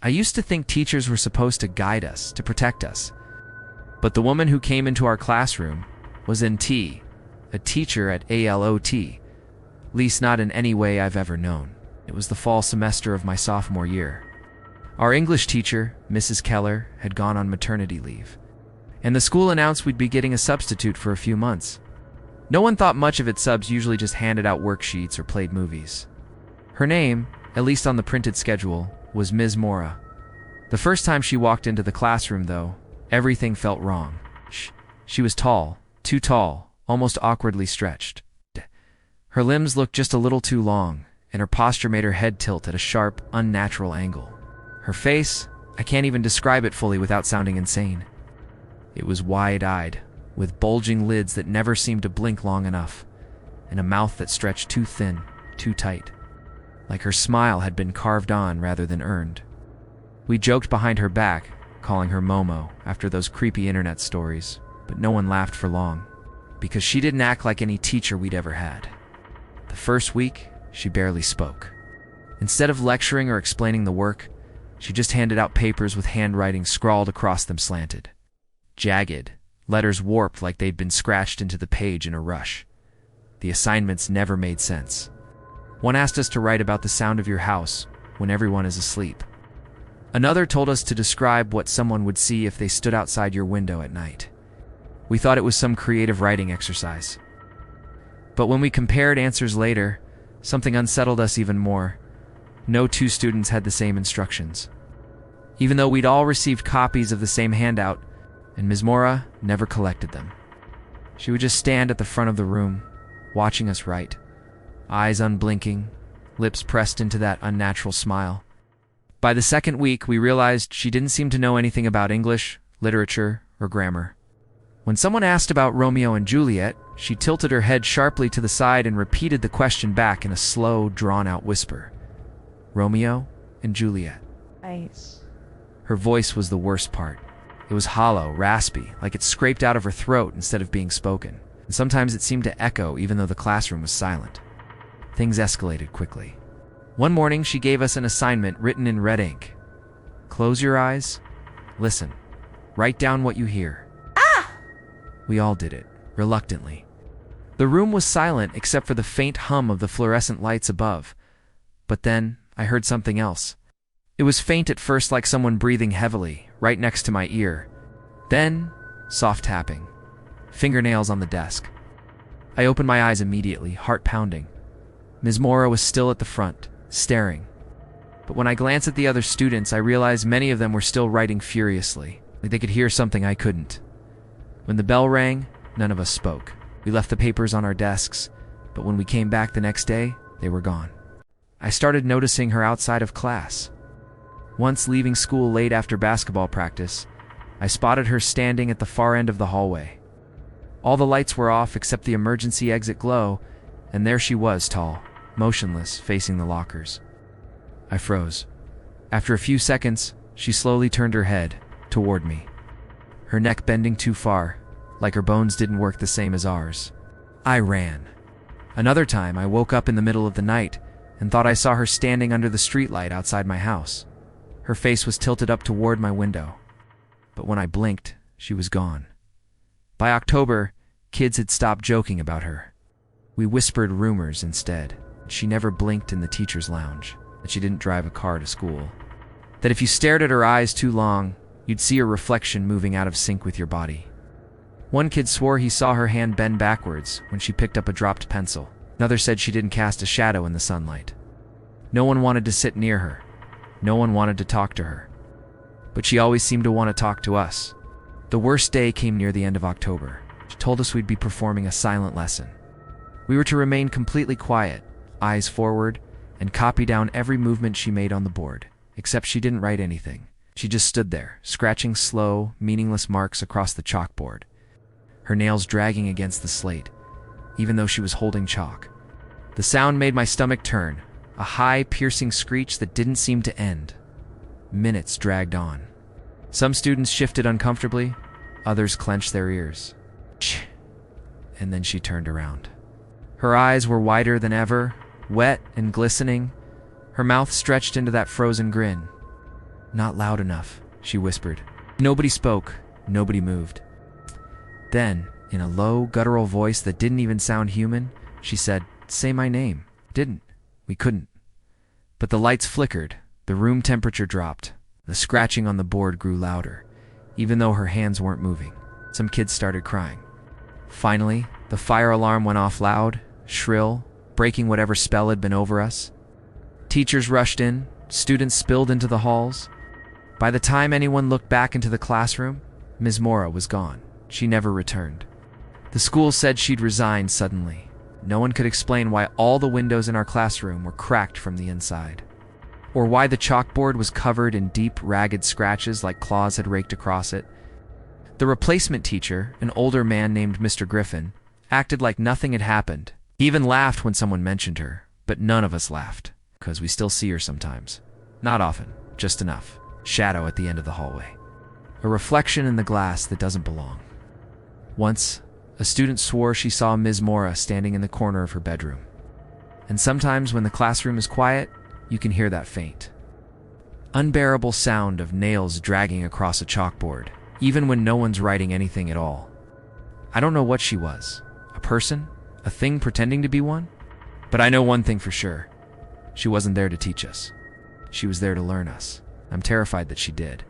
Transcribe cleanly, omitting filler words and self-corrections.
I used to think teachers were supposed to guide us, to protect us. But the woman who came into our classroom was NT, a teacher at ALOT, least not in any way I've ever known. It was the fall semester of my sophomore year. Our English teacher, Mrs. Keller, had gone on maternity leave, and the school announced we'd be getting a substitute for a few months. No one thought much of it. Subs usually just handed out worksheets or played movies. Her name, at least on the printed schedule, was Ms. Mora. The first time she walked into the classroom, though, everything felt wrong. She was tall, too tall, almost awkwardly stretched. Her limbs looked just a little too long, and her posture made her head tilt at a sharp, unnatural angle. Her face, I can't even describe it fully without sounding insane. It was wide-eyed, with bulging lids that never seemed to blink long enough, and a mouth that stretched too thin, too tight, like her smile had been carved on rather than earned. We joked behind her back, calling her Momo after those creepy internet stories, but no one laughed for long, because she didn't act like any teacher we'd ever had. The first week, she barely spoke. Instead of lecturing or explaining the work, she just handed out papers with handwriting scrawled across them slanted. Jagged, letters warped like they'd been scratched into the page in a rush. The assignments never made sense. One asked us to write about the sound of your house when everyone is asleep. Another told us to describe what someone would see if they stood outside your window at night. We thought it was some creative writing exercise. But when we compared answers later, something unsettled us even more. No two students had the same instructions, even though we'd all received copies of the same handout, and Ms. Mora never collected them. She would just stand at the front of the room, watching us write, eyes unblinking, lips pressed into that unnatural smile. By the second week, we realized she didn't seem to know anything about English, literature, or grammar. When someone asked about Romeo and Juliet, she tilted her head sharply to the side and repeated the question back in a slow, drawn-out whisper. Romeo and Juliet. Ice. Her voice was the worst part. It was hollow, raspy, like it scraped out of her throat instead of being spoken. And sometimes it seemed to echo even though the classroom was silent. Things escalated quickly. One morning, she gave us an assignment written in red ink. Close your eyes. Listen. Write down what you hear. Ah! We all did it, reluctantly. The room was silent except for the faint hum of the fluorescent lights above. But then, I heard something else. It was faint at first, like someone breathing heavily, right next to my ear. Then, soft tapping. Fingernails on the desk. I opened my eyes immediately, heart pounding. Ms. Mora was still at the front, staring. But when I glanced at the other students, I realized many of them were still writing furiously, like they could hear something I couldn't. When the bell rang, none of us spoke. We left the papers on our desks, but when we came back the next day, they were gone. I started noticing her outside of class. Once leaving school late after basketball practice, I spotted her standing at the far end of the hallway. All the lights were off except the emergency exit glow, and there she was, tall, motionless, facing the lockers. I froze. After a few seconds, she slowly turned her head toward me, her neck bending too far, like her bones didn't work the same as ours. I ran. Another time, I woke up in the middle of the night and thought I saw her standing under the streetlight outside my house. Her face was tilted up toward my window. But when I blinked, she was gone. By October, kids had stopped joking about her. We whispered rumors instead. She never blinked in the teacher's lounge, that she didn't drive a car to school, that if you stared at her eyes too long, you'd see her reflection moving out of sync with your body. One kid swore he saw her hand bend backwards when she picked up a dropped pencil. Another said she didn't cast a shadow in the sunlight. No one wanted to sit near her. No one wanted to talk to her. But she always seemed to want to talk to us. The worst day came near the end of October. She told us we'd be performing a silent lesson. We were to remain completely quiet, eyes forward, and copy down every movement she made on the board, except she didn't write anything. She just stood there, scratching slow, meaningless marks across the chalkboard, her nails dragging against the slate, even though she was holding chalk. The sound made my stomach turn, a high, piercing screech that didn't seem to end. Minutes dragged on. Some students shifted uncomfortably, others clenched their ears. And then she turned around. Her eyes were wider than ever, wet and glistening, her mouth stretched into that frozen grin. Not loud enough, she whispered. Nobody spoke, nobody moved. Then, in a low, guttural voice that didn't even sound human, she said, "Say my name." Didn't. We couldn't. But the lights flickered, the room temperature dropped, the scratching on the board grew louder, even though her hands weren't moving. Some kids started crying. Finally, the fire alarm went off loud, shrill, breaking whatever spell had been over us. Teachers rushed in, students spilled into the halls. By the time anyone looked back into the classroom, Ms. Mora was gone. She never returned. The school said she'd resigned suddenly. No one could explain why all the windows in our classroom were cracked from the inside, or why the chalkboard was covered in deep, ragged scratches like claws had raked across it. The replacement teacher, an older man named Mr. Griffin, acted like nothing had happened. He even laughed when someone mentioned her, but none of us laughed, because we still see her sometimes. Not often, just enough. Shadow at the end of the hallway. A reflection in the glass that doesn't belong. Once, a student swore she saw Ms. Mora standing in the corner of her bedroom. And sometimes when the classroom is quiet, you can hear that faint, unbearable sound of nails dragging across a chalkboard, even when no one's writing anything at all. I don't know what she was. A person? A thing pretending to be one? But I know one thing for sure. She wasn't there to teach us. She was there to learn us. I'm terrified that she did.